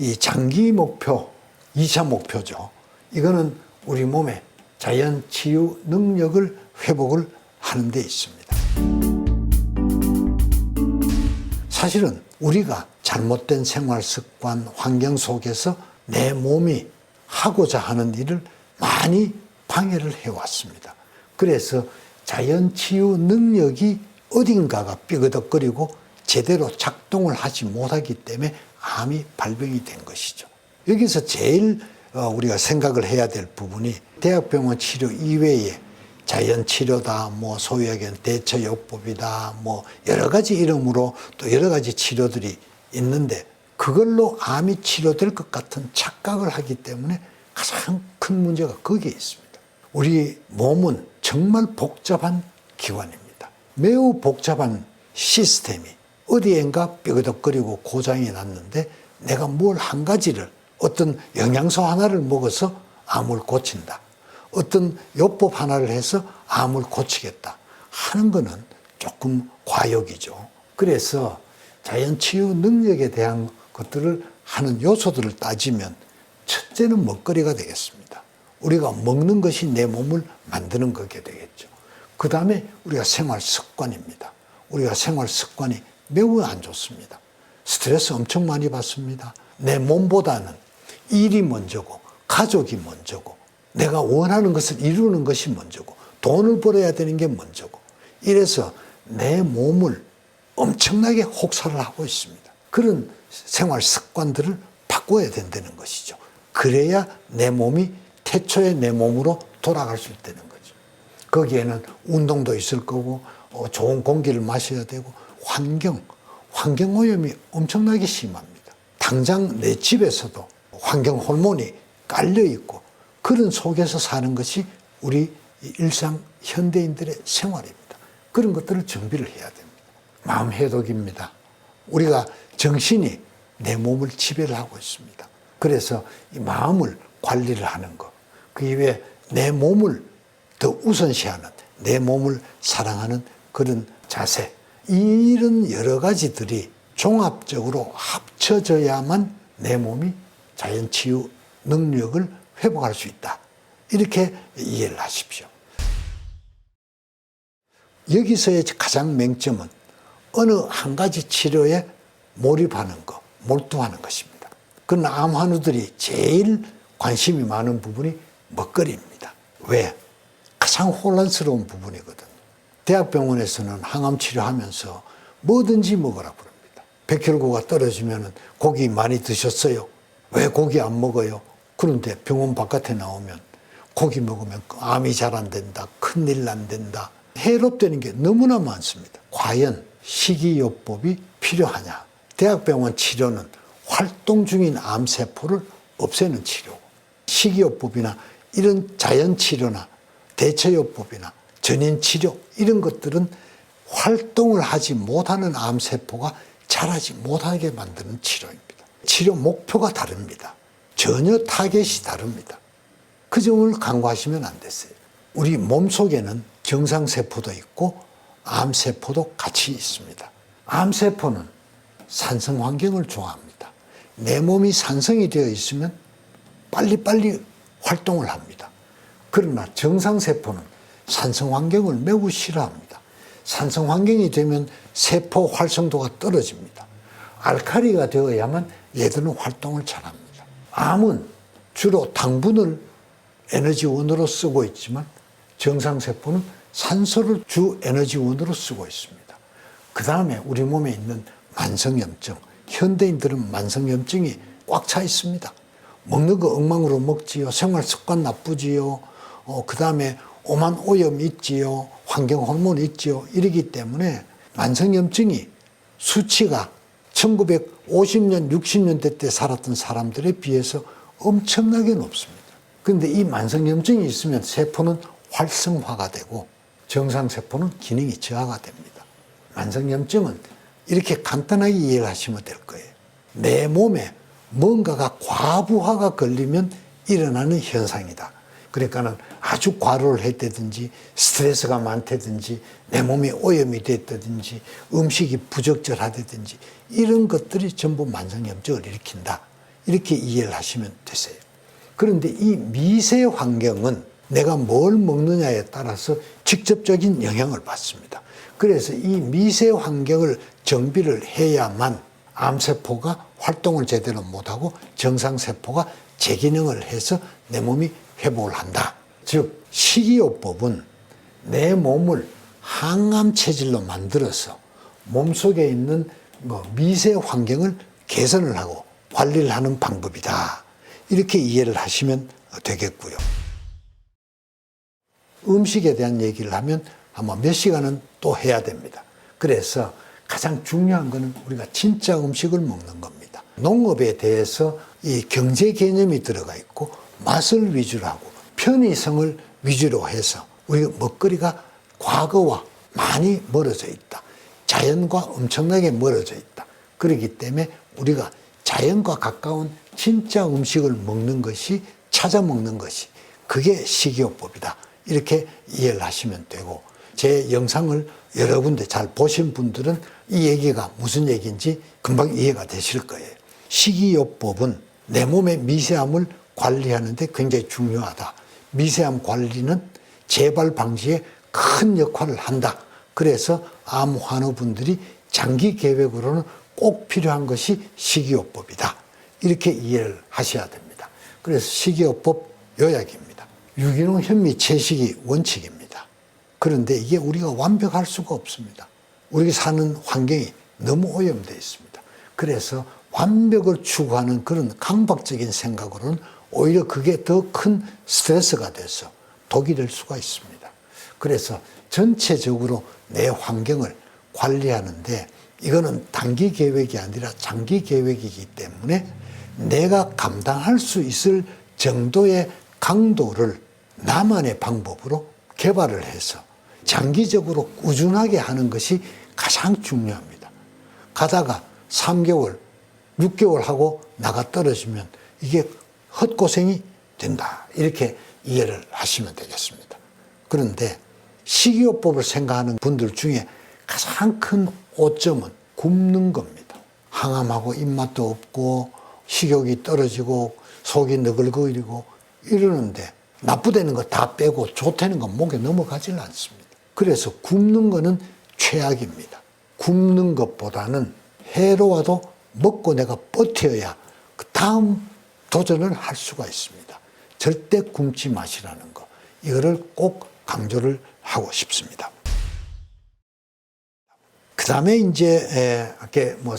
이 장기 목표, 2차 목표죠. 이거는 우리 몸의 자연 치유 능력을 회복을 하는 데 있습니다. 사실은 우리가 잘못된 생활 습관, 환경 속에서 내 몸이 하고자 하는 일을 많이 방해를 해왔습니다. 그래서 자연 치유 능력이 어딘가가 삐그덕거리고 제대로 작동을 하지 못하기 때문에 암이 발병이 된 것이죠. 여기서 제일 우리가 생각을 해야 될 부분이 대학병원 치료 이외에 자연 치료다, 뭐 소위 얘기하는 대처요법이다, 뭐 여러 가지 이름으로 또 여러 가지 치료들이 있는데 그걸로 암이 치료될 것 같은 착각을 하기 때문에 가장 큰 문제가 거기에 있습니다. 우리 몸은 정말 복잡한 기관입니다. 매우 복잡한 시스템이 어디엔가 삐그덕거리고 고장이 났는데 내가 뭘 한 가지를 어떤 영양소 하나를 먹어서 암을 고친다. 어떤 요법 하나를 해서 암을 고치겠다 하는 거는 조금 과욕이죠. 그래서 자연치유 능력에 대한 것들을 하는 요소들을 따지면 첫째는 먹거리가 되겠습니다. 우리가 먹는 것이 내 몸을 만드는 거게 되겠죠. 그 다음에 우리가 생활 습관입니다. 우리가 생활 습관이 매우 안 좋습니다. 스트레스 엄청 많이 받습니다. 내 몸보다는 일이 먼저고 가족이 먼저고 내가 원하는 것을 이루는 것이 먼저고 돈을 벌어야 되는 게 먼저고 이래서 내 몸을 엄청나게 혹사를 하고 있습니다. 그런 생활 습관들을 바꿔야 된다는 것이죠. 그래야 내 몸이 태초의 내 몸으로 돌아갈 수 있다는 거죠. 거기에는 운동도 있을 거고 좋은 공기를 마셔야 되고 환경 오염이 엄청나게 심합니다. 당장 내 집에서도 환경 호르몬이 깔려 있고 그런 속에서 사는 것이 우리 일상 현대인들의 생활입니다. 그런 것들을 준비를 해야 됩니다. 마음 해독입니다. 우리가 정신이 내 몸을 지배를 하고 있습니다. 그래서 이 마음을 관리를 하는 것, 그 이외에 내 몸을 더 우선시하는, 내 몸을 사랑하는 그런 자세, 이런 여러 가지들이 종합적으로 합쳐져야만 내 몸이 자연치유 능력을 회복할 수 있다. 이렇게 이해를 하십시오. 여기서의 가장 맹점은 어느 한 가지 치료에 몰입하는 것, 몰두하는 것입니다. 그러나 암 환우들이 제일 관심이 많은 부분이 먹거리입니다. 왜? 가장 혼란스러운 부분이거든요. 대학병원에서는 항암 치료하면서 뭐든지 먹으라고 그럽니다. 백혈구가 떨어지면 고기 많이 드셨어요? 왜 고기 안 먹어요? 그런데 병원 바깥에 나오면 고기 먹으면 암이 잘 안 된다, 큰일 안 된다, 해롭되는 게 너무나 많습니다. 과연 식이요법이 필요하냐? 대학병원 치료는 활동 중인 암세포를 없애는 치료고 식이요법이나 이런 자연치료나 대처요법이나 전인치료 이런 것들은 활동을 하지 못하는 암세포가 자라지 못하게 만드는 치료입니다. 치료 목표가 다릅니다. 전혀 타겟이 다릅니다. 그 점을 간과하시면 안 되세요. 우리 몸속에는 정상세포도 있고 암세포도 같이 있습니다. 암세포는 산성 환경을 좋아합니다. 내 몸이 산성이 되어 있으면 빨리빨리 활동을 합니다. 그러나 정상세포는 산성 환경을 매우 싫어합니다. 산성 환경이 되면 세포 활성도가 떨어집니다. 알칼리가 되어야만 얘들은 활동을 잘합니다. 암은 주로 당분을 에너지원으로 쓰고 있지만 정상세포는 산소를 주 에너지원으로 쓰고 있습니다. 그 다음에 우리 몸에 있는 만성염증, 현대인들은 만성염증이 꽉 차 있습니다. 먹는 거 엉망으로 먹지요. 생활습관 나쁘지요. 그 다음에 오만 오염 있지요. 환경 호르몬 있지요. 이러기 때문에 만성염증이 수치가 1950년, 60년대 때 살았던 사람들에 비해서 엄청나게 높습니다. 그런데 이 만성염증이 있으면 세포는 활성화가 되고 정상세포는 기능이 저하가 됩니다. 만성염증은 이렇게 간단하게 이해를 하시면 될 거예요. 내 몸에 뭔가가 과부하가 걸리면 일어나는 현상이다. 그러니까는 아주 과로를 했다든지 스트레스가 많다든지 내 몸이 오염이 됐다든지 음식이 부적절하다든지 이런 것들이 전부 만성염증을 일으킨다. 이렇게 이해를 하시면 되세요. 그런데 이 미세 환경은 내가 뭘 먹느냐에 따라서 직접적인 영향을 받습니다. 그래서 이 미세 환경을 정비를 해야만 암세포가 활동을 제대로 못하고 정상세포가 재기능을 해서 내 몸이 회복을 한다. 즉 식이요법은 내 몸을 항암 체질로 만들어서 몸속에 있는 미세 환경을 개선을 하고 관리를 하는 방법이다. 이렇게 이해를 하시면 되겠고요. 음식에 대한 얘기를 하면 아마 몇 시간은 또 해야 됩니다. 그래서 가장 중요한 것은 우리가 진짜 음식을 먹는 겁니다. 농업에 대해서 이 경제 개념이 들어가 있고 맛을 위주로 하고 편의성을 위주로 해서 우리 먹거리가 과거와 많이 멀어져 있다. 자연과 엄청나게 멀어져 있다. 그렇기 때문에 우리가 자연과 가까운 진짜 음식을 먹는 것이, 찾아 먹는 것이, 그게 식이요법이다. 이렇게 이해를 하시면 되고, 제 영상을 여러 군데 잘 보신 분들은 이 얘기가 무슨 얘기인지 금방 이해가 되실 거예요. 식이요법은 내 몸의 미세함을 관리하는 데 굉장히 중요하다. 미세함 관리는 재발 방지에 큰 역할을 한다. 그래서 암 환우분들이 장기 계획으로는 꼭 필요한 것이 식이요법이다. 이렇게 이해를 하셔야 됩니다. 그래서 식이요법 요약입니다. 유기농 현미 채식이 원칙입니다. 그런데 이게 우리가 완벽할 수가 없습니다. 우리가 사는 환경이 너무 오염되어 있습니다. 그래서 완벽을 추구하는 그런 강박적인 생각으로는 오히려 그게 더 큰 스트레스가 돼서 독이 될 수가 있습니다. 그래서 전체적으로 내 환경을 관리하는데 이거는 단기 계획이 아니라 장기 계획이기 때문에 내가 감당할 수 있을 정도의 강도를 나만의 방법으로 개발을 해서 장기적으로 꾸준하게 하는 것이 가장 중요합니다. 가다가 3개월, 6개월 하고 나가 떨어지면 이게 헛고생이 된다. 이렇게 이해를 하시면 되겠습니다. 그런데 식이요법을 생각하는 분들 중에 가장 큰 오점은 굶는 겁니다. 항암하고 입맛도 없고 식욕이 떨어지고 속이 너글거리고 이러는데 나쁘다는 거 다 빼고 좋다는 건 목에 넘어가질 않습니다. 그래서 굶는 거는 최악입니다. 굶는 것보다는 해로워도 먹고 내가 버텨야 그 다음 도전을 할 수가 있습니다. 절대 굶지 마시라는 거. 이거를 꼭 강조를 하고 싶습니다. 그 다음에 이제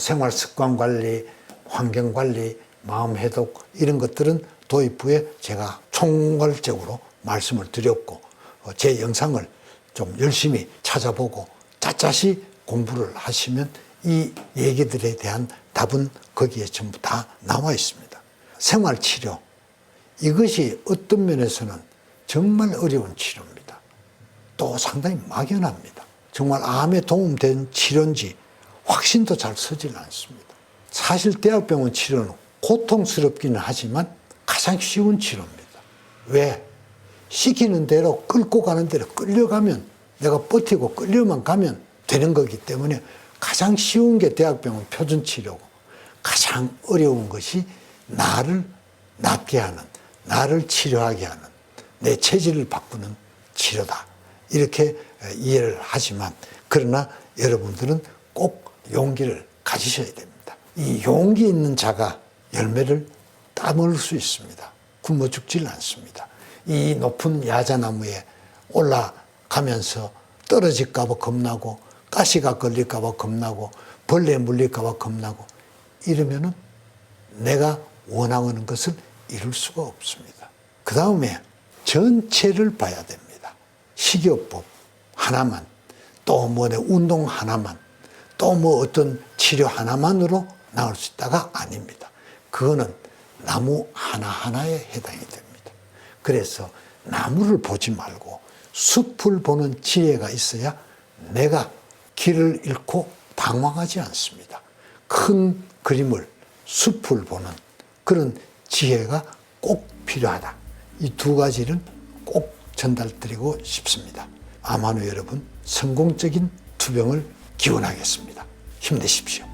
생활 습관 관리, 환경 관리, 마음 해독 이런 것들은 도입 후에 제가 총괄적으로 말씀을 드렸고 제 영상을 좀 열심히 찾아보고 샅샅이 공부를 하시면 이 얘기들에 대한 답은 거기에 전부 다 나와 있습니다. 생활치료, 이것이 어떤 면에서는 정말 어려운 치료입니다. 또 상당히 막연합니다. 정말 암에 도움된 치료인지 확신도 잘 서질 않습니다. 사실 대학병원 치료는 고통스럽기는 하지만 가장 쉬운 치료입니다. 왜? 시키는 대로 끌고 가는 대로 끌려가면 내가 버티고 끌려만 가면 되는 거기 때문에 가장 쉬운 게 대학병원 표준치료고 가장 어려운 것이 나를 낫게 하는, 나를 치료하게 하는, 내 체질을 바꾸는 치료다. 이렇게 이해를 하지만 그러나 여러분들은 꼭 용기를 가지셔야 됩니다. 이 용기 있는 자가 열매를 따먹을 수 있습니다. 굶어 죽질 않습니다. 이 높은 야자나무에 올라가면서 떨어질까 봐 겁나고 가시가 걸릴까 봐 겁나고 벌레 물릴까 봐 겁나고 이러면은 내가 원하는 것을 이룰 수가 없습니다. 그 다음에 전체를 봐야 됩니다. 식이요법 하나만, 또 운동 하나만, 또 어떤 치료 하나만으로 나올 수 있다가 아닙니다. 그거는 나무 하나하나에 해당이 됩니다. 그래서 나무를 보지 말고 숲을 보는 지혜가 있어야 내가 길을 잃고 방황하지 않습니다. 큰 그림을, 숲을 보는 그런 지혜가 꼭 필요하다. 이 두 가지를 꼭 전달드리고 싶습니다. 암환우 여러분, 성공적인 투병을 기원하겠습니다. 힘내십시오.